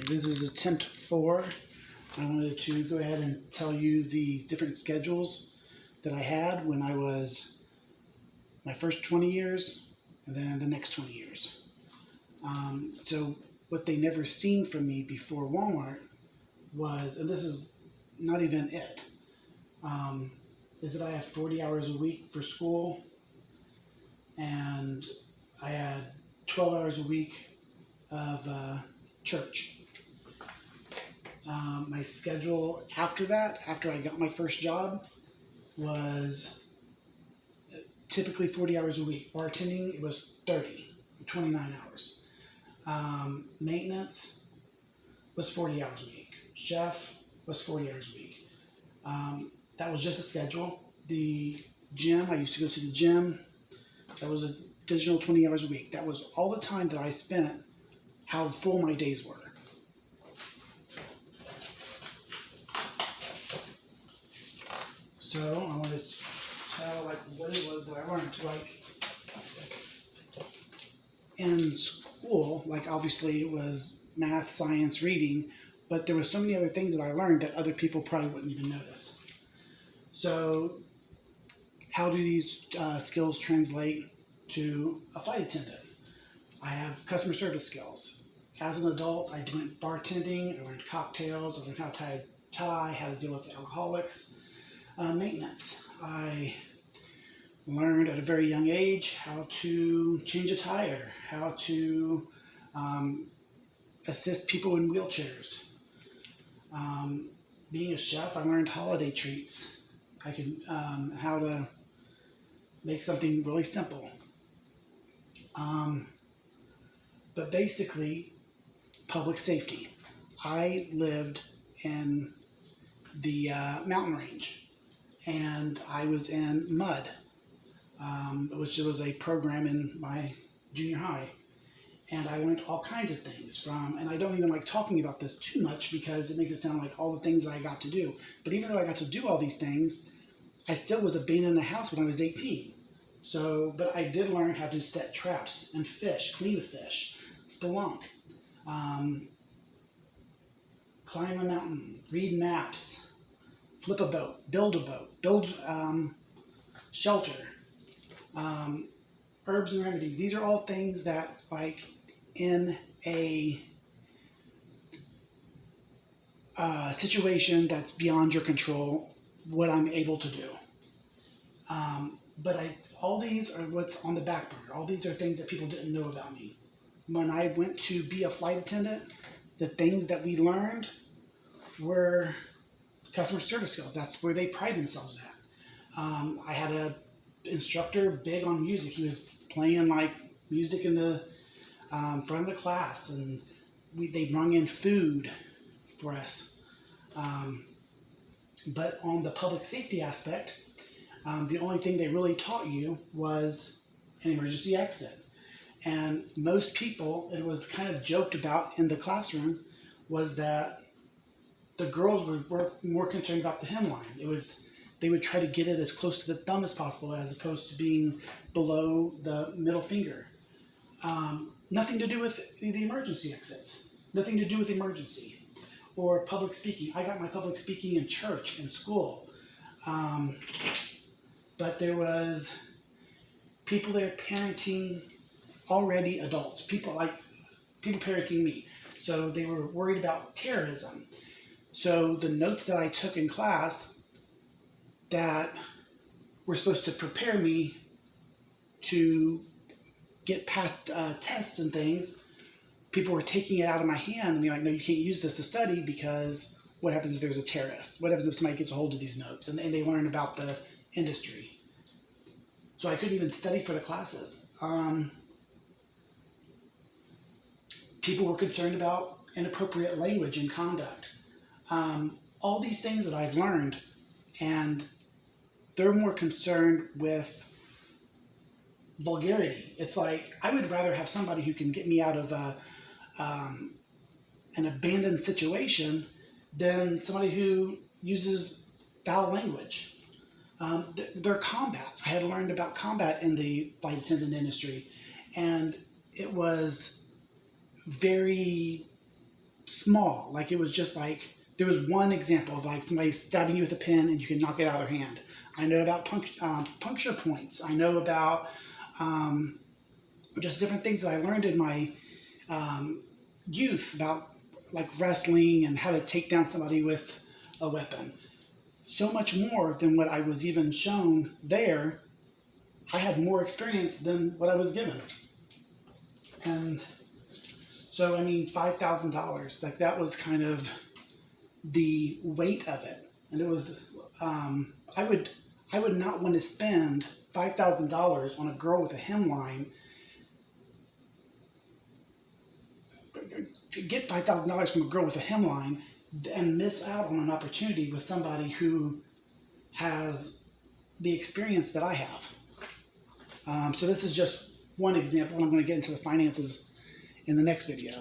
This is attempt 4. I wanted to go ahead and tell you the different schedules that I had when I was my first 20 years and then the next 20 years. So what they never seen from me before Walmart was, and this is not even it, is that I had 40 hours a week for school, and I had 12 hours a week of church. My schedule after that, after I got my first job, was typically 40 hours a week. Bartending, it was 30, 29 hours. Maintenance was 40 hours a week. Chef was 40 hours a week. That was just a schedule. The gym, I used to go to the gym. That was an additional 20 hours a week. That was all the time that I spent, how full my days were. So I want to tell what it was that I learned. In school, obviously it was math, science, reading, but there were so many other things that I learned that other people probably wouldn't even notice. So how do these skills translate to a flight attendant? I have customer service skills. As an adult, I went bartending, I learned cocktails, I learned how to tie, how to deal with alcoholics. Maintenance. I learned at a very young age how to change a tire, how to assist people in wheelchairs. Being a chef, I learned holiday treats. I could how to make something really simple. But basically, public safety. I lived in the mountain range, and I was in MUD, which was a program in my junior high. And I learned all kinds of things and I don't even like talking about this too much because it makes it sound like all the things that I got to do. But even though I got to do all these things, I still was abandoning the house when I was 18. But I did learn how to set traps and fish, clean a fish, spelunk, climb a mountain, read maps, flip a boat, build shelter, herbs and remedies. These are all things that, in a situation that's beyond your control, what I'm able to do. But all these are what's on the back burner. All these are things that people didn't know about me. When I went to be a flight attendant, the things that we learned were customer service skills. That's where they pride themselves at. I had a instructor big on music. He was playing music in the front of the class, and they brought in food for us. But on the public safety aspect, the only thing they really taught you was an emergency exit. And most people, it was kind of joked about in the classroom, was that the girls were more concerned about the hemline. They would try to get it as close to the thumb as possible, as opposed to being below the middle finger. Nothing to do with the emergency exits. Nothing to do with emergency. Or public speaking. I got my public speaking in church, in school. But there was people there parenting already adults. People parenting me. So they were worried about terrorism. So the notes that I took in class that were supposed to prepare me to get past tests and things, people were taking it out of my hand and being like, no, you can't use this to study because what happens if there's a terrorist? What happens if somebody gets a hold of these notes? And they learn about the industry. So I couldn't even study for the classes. People were concerned about inappropriate language and conduct. All these things that I've learned, and they're more concerned with vulgarity. It's like, I would rather have somebody who can get me out of an abandoned situation than somebody who uses foul language. Their combat. I had learned about combat in the flight attendant industry, and it was very small. Like it was just like there was one example of like somebody stabbing you with a pen and you can knock it out of their hand. I know about puncture points. I know about just different things that I learned in my youth about like wrestling and how to take down somebody with a weapon. So much more than what I was even shown there. I had more experience than what I was given. And so, I mean, $5,000, like that was kind of the weight of it. And it was, I would not want to spend $5,000 on a girl with a hemline, to get $5,000 from a girl with a hemline and miss out on an opportunity with somebody who has the experience that I have. So this is just one example, and I'm going to get into the finances in the next video.